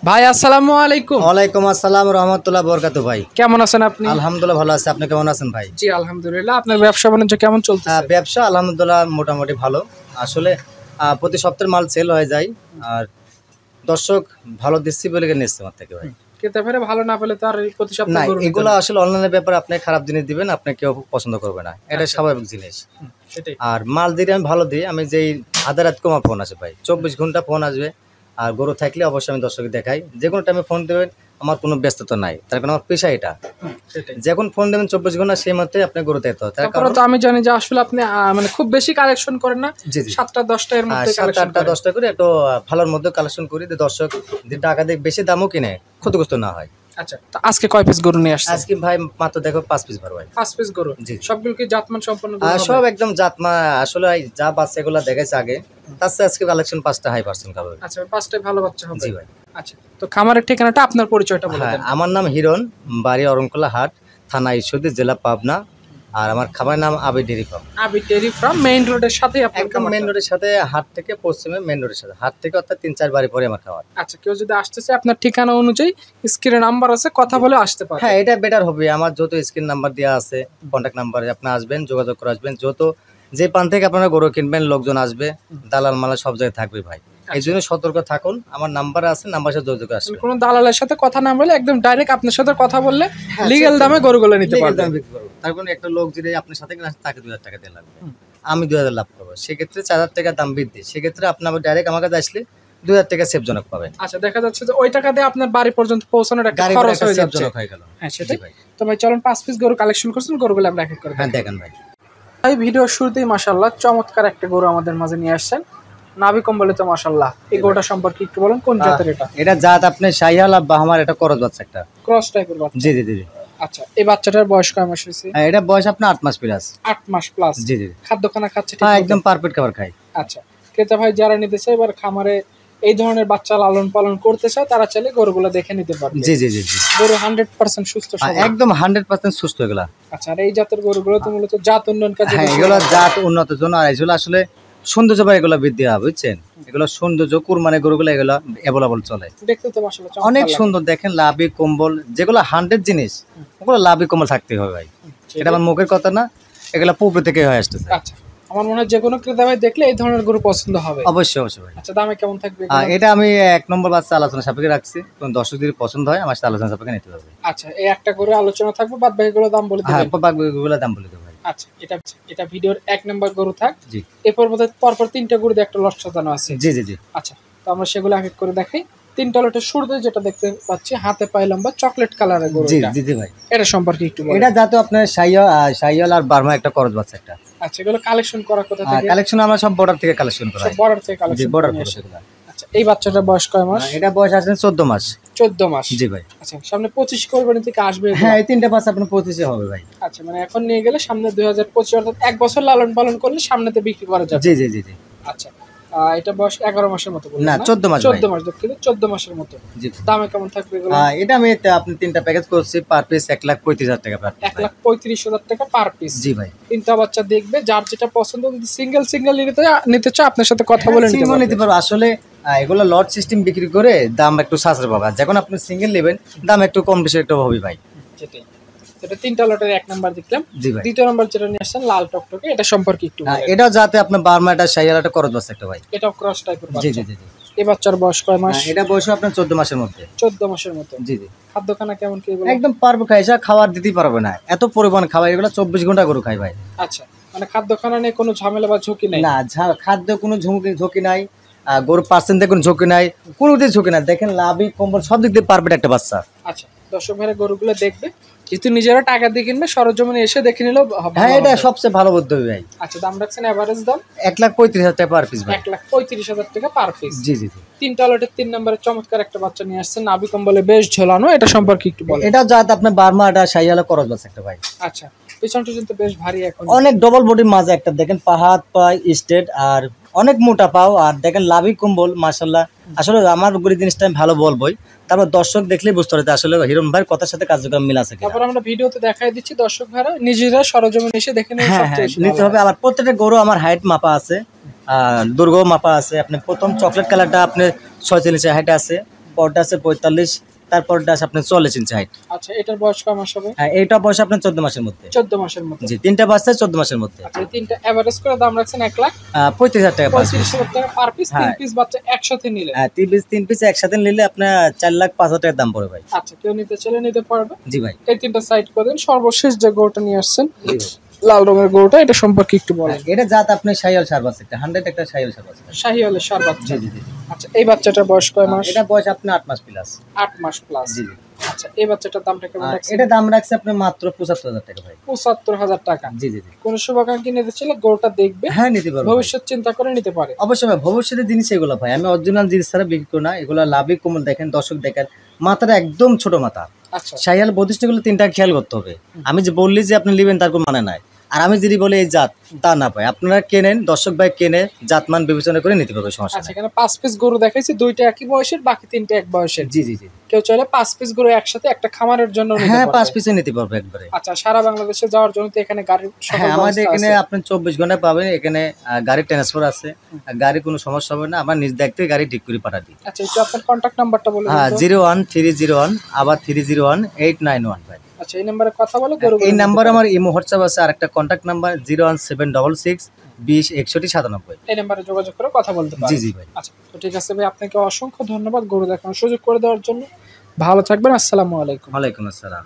ভাই আসসালামু আলাইকুম। ওয়ালাইকুম আসসালাম রাহমাতুল্লাহ বরকাতুহু। ভাই কেমন আছেন আপনি? আলহামদুলিল্লাহ ভালো আছি, আপনি কেমন আছেন ভাই? জি আলহামদুলিল্লাহ। আপনার ব্যবসা বাণিজ্য কেমন চলতেছে? ব্যবসা আলহামদুলিল্লাহ মোটামুটি ভালো। আসলে প্রতি সপ্তাহে মাল সেল হয়ে যায়, আর দর্শক ভালো দিচ্ছি বলে নিচ্ছে আমার থেকে ভাই। খেতে পারে ভালো না পেলে তো আর প্রতি না, সপ্তাহে গরু এগুলো আসলে অনলাইনের ব্যাপারে আপনি খারাপ জিনিস দিবেন, আপনি কেউ পছন্দ করবে না, এটা স্বাভাবিক জিনিস। সেটাই। আর মাল দিলে আমি ভালো দিই, আমি যেই আধা রাত কমা ফোন আসে ভাই, 24 ঘন্টা ফোন আসবে। আর গরু থাকলে অবশ্যই আমি দর্শককে দেখাই, যে কোনো টাইমে ফোন দেবেন, আমার কোনো ব্যস্ততা নাই, তার কারণ আমার পেশা এটা। সেটাই। যখন ফোন দেবেন 24 ঘন্টা সেই মধ্যে আপনি গরু দেখতে হবে। তার তারপরে কারণ তো আমি জানি যে আসলে আপনি মানে খুব বেশি কালেকশন করেন না, জি জি 7টা 10টা এর মধ্যে 7টা কালেকশন 8টা করেন। 10টা করে একটু ভালোর মধ্যে কালেকশন করি, যে দর্শক যে টাকা দিয়ে বেশি দামও কিনে ক্ষতিগ্রস্ত না হয়। আচ্ছা, তো আজকে কয় পিস গরু নিয়ে আসছেন? আজকে ভাই মাত্র দেখো 5 পিস ভার ভাই। 5 পিস গরু। জি। সবগুলো কি জাতমান সম্পন্ন গরু হবে? সব একদম জাতমা, আসলে যা বাচ্চা এগুলা দেখাইছে আগে, তার চেয়ে আজকে কালেকশন 5টা হাই পার্সেন্ট খাবে। আচ্ছা, 5টাই ভালো বাচ্চা হবে। জি ভাই। আচ্ছা, তো খামারের ঠিকানাটা আপনার পরিচয়টা বলে দেন। আমার নাম হিরণ, বাড়ি অরণকোলা হাট, থানা ঈশ্বরদী, জেলা পাবনা। আর আমার খামারের নাম আবি ডেরি ফার্ম। আবি ডেরি ফার্ম মেইন রোডের সাথে আপনার একদম খামারটা? মেন রোডের সাথে, হাট থেকে পশ্চিমে মেন রোডের সাথে, হাট থেকে অর্থাৎ 3-4 বাড়ি পরে আমার খামার। আচ্ছা, কেউ যদি আসতে চায় আপনার ঠিকানা অনুযায়ী স্ক্রিনে নাম্বার আছে, কথা বলে আসতে পারে। হ্যাঁ, এটা বেটার হবে। আমার যত স্ক্রিন নাম্বার দেওয়া আছে, কন্ট্যাক্ট নাম্বারে আপনি আসবেন, যোগাযোগ করে আসবেন। যত যে পান থেকে আপনারা গরু কিনবেন, লোকজন আসবে, দালাল মালা সব জায়গায় থাকবে ভাই। এই জন্য সতর্ক থাকুন। আমার নাম্বার আছে, নাম্বার সাথে যোগাযোগ আসবে। কোনো দালালের সাথে কথা না বলে একদম ডাইরেক্ট আপনার সাথে কথা বললে লিগ্যাল দামে গরুগুলো নিতে পারবেন। তার কারণে একটা লোক যদি আপনার সাথে কিনে আসে, তাকে 2000 টাকা দিয়ে লাগবে, আমি 2000 লাভ করবো। সেক্ষেত্রে 4000 টাকা দাম বৃদ্ধি, সেক্ষেত্রে আপনি ডাইরেক্ট আমার কাছে আসলে 2000 টাকা সেফজনক পাবেন। আচ্ছা, দেখা যাচ্ছে যে ওই টাকা দিয়ে আপনার বাড়ি পর্যন্ত পৌঁছানোর একটা খরচ হয়ে যাচ্ছে। হয়ে গেল। হ্যাঁ সেটাই ভাই। তো ভাই চলুন 5 পিস গরু কালেকশন করছেন, গরুগুলো আমরা এক এক করে হ্যাঁ দেখেন ভাই। ভাই ভিডিওর শুরুতেই মাশাআল্লাহ চমৎকার একটা গরু আমাদের মাঝে নিয়ে আসছেন, নাভি কম্বলে তো মাশাআল্লাহ। এই গরুটা সম্পর্কে একটু বলেন, কোন জাতের এটা? এটা জাত আপনি শাহিয়াল বা আমার এটা করজ বাচ্চা একটা ক্রস টাইপের বাচ্চা। জি জি জি। আচ্ছা, এই বাচ্চাটার বয়স কয় মাস হয়েছে? এটা বয়স আপনার 8 মাস প্লাস। 8 মাস প্লাস। জি জি। খাদ্য খানা খাচ্ছে ঠিক? হ্যাঁ, একদম পারফেক্ট খাবার খাই। আচ্ছা, ক্রেতা ভাই যারা নিতে চায় এবার খামারে এই ধরনের বাচ্চা লালন পালন করতে চায়, তারা চাইলে গরুগুলো দেখে নিতে পারবে। জি জি জি জি। গরু 100% সুস্থ সবল। একদম 100% সুস্থ এগুলা। আচ্ছা, আর এই জাতের গরুগুলো তো মূলত জাত উন্নয়ন কাজে। হ্যাঁ, এগুলো জাত উন্নতের জন্য, আর এগুলো আসলে সৌন্দর্য বা এগুলো বৃদ্ধি হয়, বুঝছেন? এগুলো সৌন্দর্য, কুরবানি গরুগুলো এগুলো অ্যাভেলেবল চলে। দেখতে তো মাশাআল্লাহ অনেক সুন্দর। দেখেন লাভি কম্বল যেগুলো 100 জিনিস, ওগুলো লাভি কম্বল থাকতে হবে ভাই। এটা আমার মুখের কথা না, এগুলো পুকুর থেকে হয়ে আসতেছে। আচ্ছা, আমার মনে হয় যে কোনো ক্রেতা ভাই দেখলে এই ধরনের গরু পছন্দ হবে। অবশ্যই অবশ্যই ভাই। আচ্ছা, দামে কেমন থাকবে? এটা আমি 1 নম্বর বাচ্চা আলোচনা সাপেক্ষে রাখছি, কোন দর্শক যদি পছন্দ হয় আমার সাথে আলোচনা সাপেক্ষে নিতে হবে। আচ্ছা, এই একটা করে আলোচনা থাকবে, বাদ বাকিগুলো দাম বলে হ্যাঁ, দিবেন। বাকিগুলো দাম বলে দেবো ভাই। আচ্ছা, এটা ভিডিওর 1 নাম্বার গরু থাক। জি। এরপর মধ্যে পরপর 3টা গরু দিয়ে একটা লট সাজানো আছে। জি জি জি। আচ্ছা, তো আমরা সেগুলো এক এক করে দেখাই। 3টা লটের শুরুতে যেটা দেখতে পাচ্ছি, হাতে পায়ে লম্বা চকলেট কালারের গরু। জি জি জি ভাই। এটা সম্পর্কে একটু বলেন। এটা যাতে আপনার শাহিয়াল আর বার্মা একটা করজ বাচ্চা একটা। আচ্ছা, এগুলো কালেকশন করা কোথা থেকে? কালেকশন আমরা সব বর্ডার থেকে কালেকশন করা সব হয়। বর্ডার থেকে জি, কালেকশন বর্ডার করে থেকে আসে। সেগুলা। আচ্ছা, এই বাচ্চাটার বয়স কয় মাস? এটা বয়স আছে 14 মাস। 14 মাস। জি ভাই। আচ্ছা, সামনে 25 কোরবানি থেকে আসবে এগুলো? হ্যাঁ, এই 3টা বাচ্চা আপনার 25 হবে ভাই। আচ্ছা, মানে এখন নিয়ে গেলে সামনে 2025, অর্থাৎ 1 বছর লালন পালন করলে সামনেতে বিক্রি করা যাবে। জি জি জি জি। আচ্ছা, এটা বয়স 11 মাসের মতো বললেন না, না? 14 মাস। 14 মাস, দুঃখিত, 14 মাসের মতো। জি। দামে কেমন থাকবে এগুলো? এটা আমি আপনি 3টা প্যাকেজ করছি, পার পিস 1,35,000 টাকা পার পিস। 1,35,000 টাকা পার পিস। জি ভাই। 3টা বাচ্চা দেখবে, যার যেটা পছন্দ, যদি সিঙ্গেল নিতে চায় আপনার সাথে কথা বলে নিতে পারবো। আসলে এগুলো লট সিস্টেম বিক্রি করে দাম একটু সাশ্রয় পাবে। যখন আপনি সিঙ্গেল নেবেন, দাম একটু কম বেশি একটু হবে ভাই। সেটাই। এটা 3টা লটের 1 নাম্বার দেখলাম। জি ভাই। দ্বিতীয় নাম্বার যেটা নিয়ে আসছেন লাল টকটকে, এটা সম্পর্কে একটু বলেন। এটাও যাতে আপনার বার্মা একটা শাহিয়াল একটা করজ বাচ্চা একটা ভাই। এটাও ক্রস টাইপের জি বাচ্চা। জি জি জি। এই বাচ্চার বয়স কয় মাস? এটা বয়স আপনার 14 মাসের মধ্যে। 14 মাসের মতো। জি জি। খাদ্য খানা কেমন কি এগুলো? একদম পারফেক্ট খাই, এসব খাবার দিতেই পারবে না, এত পরিমাণ খাবার। এগুলো 24 ঘন্টা গরু খাই ভাই। আচ্ছা, মানে খাদ্য খানা নিয়ে কোনো ঝামেলা বা ঝুঁকি নেই? না, খাদ্য কোনো ঝুঁকি নাই, গরু পার্সেন্টে কোনো ঝুঁকি নাই, কোনো দিকে ঝুঁকি নাই। দেখেন লাভি কম্বল সব দিক দিয়ে পারফেক্ট একটা বাচ্চা। আচ্ছা, দর্শক ভাইরা গরুগুলো দেখবে, যেহেতু নিজেরা টাকা দিয়ে কিনবে, সরজমিনে এসে দেখে নিলেও হবে। হ্যাঁ, এটা সবচেয়ে ভালো বুদ্ধি ভাই। আচ্ছা, দাম রাখছেন এভারেজ দাম 1,35,000 টাকা পার পিস ভাই। 1,35,000 টাকা পার পিস। জি জি জি। 3টা লটের 3 নম্বরে চমৎকার একটা বাচ্চা নিয়ে আসছেন, নাভি কম্বলে বেশ ঝোলানো, এটা সম্পর্কে একটু বলেন। এটা যাতে আপনার বার্মা এটা শাহিয়াল করজ বাচ্চা একটা ভাই। আচ্ছা, পিছনটা কিন্তু বেশ ভারী এখন। অনেক ডবল বডির মাঝে একটা, দেখেন পাহাড় পায় স্টেট, আর অনেক মোটা পাও, আর দেখেন লাভি কম্বল মাশাআল্লাহ। আসলে আমার গরি জিনিসটা আমি ভালো বলবোই, তারপর দর্শক দেখলেই বুঝতে পারবে আসলে হিরণ ভাইয়ের কথার সাথে কার্যক্রম মিল আছে কিনা। তারপর আমরা ভিডিওতে দেখাই দিচ্ছি, দর্শক ভাইরা নিজেরা সরজমিনে এসে দেখে নিয়ে নিতে হবে। আবার প্রত্যেকটা গরু আমার হাইট মাপা আছে, দুর্গ মাপা আছে। আপনি প্রথম চকলেট কালারটা আপনার 46 ইঞ্চি হাইট আছে, পরটা আছে 45, তারপরটা আছে আপনার 40 ইঞ্চি হাইট। আচ্ছা, এটার বয়স কয় মাস হবে? হ্যাঁ, এইটা বয়স আপনার 14 মাসের মধ্যে। 14 মাসের মতো। জি, তিনটা বাচ্চা 14 মাসের মধ্যে। আচ্ছা, এই তিনটা এভারেজ করে দাম রাখছেন 1 লাখ 35,000 টাকা পার পিস। 35,000 টাকা পার পিস। হ্যাঁ। 3 পিস বাচ্চা একসাথে নিলে? হ্যাঁ, 3 পিস একসাথে নিলে আপনার 4,05,000 টাকার দাম পড়ে ভাই। আচ্ছা, কেউ নিতে চাইলে নিতে পারবে। জি ভাই। এই তিনটা সাইড করে দেন। সর্বশেষ যে গরুটা নিয়ে আসছেন জি ভাই। লাল রঙের গরুটা, এটা সম্পর্কে একটু বলেন। এটা জাত আপনার শাহিওয়াল সার বাচ্চা, একটা 100 একটা শাহিওয়াল সার বাচ্চা। শাহিওয়ালের সার বাচ্চা। জি জি জি। আচ্ছা, এই বাচ্চাটার বয়স কয় মাস? এটা বয়স আপনার 8 মাস প্লাস। 8 মাস প্লাস। জি জি। আচ্ছা, এই বাচ্চাটার দামটা কেমন রাখছেন? এটা দাম রাখছে আপনার মাত্র 75,000 টাকা ভাই। 75,000 টাকা। জি জি জি। কোন শুভাকাঙ্ক্ষী নিতে চাইলে গরুটা দেখবে, হ্যাঁ, নিতে পারবো। ভবিষ্যৎ চিন্তা করে নিতে পারে। অবশ্যই ভাই, ভবিষ্যতের জিনিস এগুলো ভাই, আমি অরিজিনাল জিনিস ছাড়া বিক্রি করি না। এগুলো লাভই কোমল, দেখেন দর্শক দেখেন, মাথাটা একদম ছোট মাথা। আচ্ছা, শাহিওয়াল বৈশিষ্ট্যগুলো তিনটা খেয়াল করতে হবে। আমি যে বললি যে আপনি নেবেন তার কোনো মানে নাই, আর আমি যদি বলি এই জাত, তা না ভাই। আপনারা কেনেন, দর্শক ভাই কেনে জাতমান বিবেচনা করে নিতে পারবে, সমস্যা আচ্ছা, নেই। এখানে 5 পিস গরু দেখাইছি, দুইটা একই বয়সের, বাকি তিনটা এক বয়সের। জি জি জি। কেউ চাইলে 5 পিস গরু একসাথে একটা খামারের জন্য নিতে হ্যাঁ, 5 পারবে। পিসে নিতে পারবে একবারে। আচ্ছা, সারা বাংলাদেশে যাওয়ার জন্য তো এখানে গাড়ির সকল হ্যাঁ, আমাদের ব্যবস্থা এখানে আছে। আপনি 24 ঘন্টা পাবেন। এখানে গাড়ির ট্রান্সফার আছে, গাড়ি কোনো সমস্যা হবে না। আমার নিজ দেখতে গাড়ি ঠিক করে পাঠা দিই। আচ্ছা, একটু আপনার কন্টাক্ট নাম্বারটা বলে হ্যাঁ, দিন তো। 01301 আবার 301-891 ভাই। আচ্ছা, এই নাম্বারে কথা বলে গরু এই নাম্বার আমার ইমো হোয়াটসঅ্যাপ আছে, আর একটা কন্টাক্ট নাম্বার 01766206197। এই নাম্বারে যোগাযোগ করে কথা বলতে পারেন। জি জি ভাই। আচ্ছা, তো ঠিক আছে ভাই, আপনাকে অসংখ্য ধন্যবাদ গরু দেখানোর সুযোগ করে দেওয়ার জন্য। ভালো থাকবেন। আসসালামু আলাইকুম। ওয়ালাইকুম আসসালাম।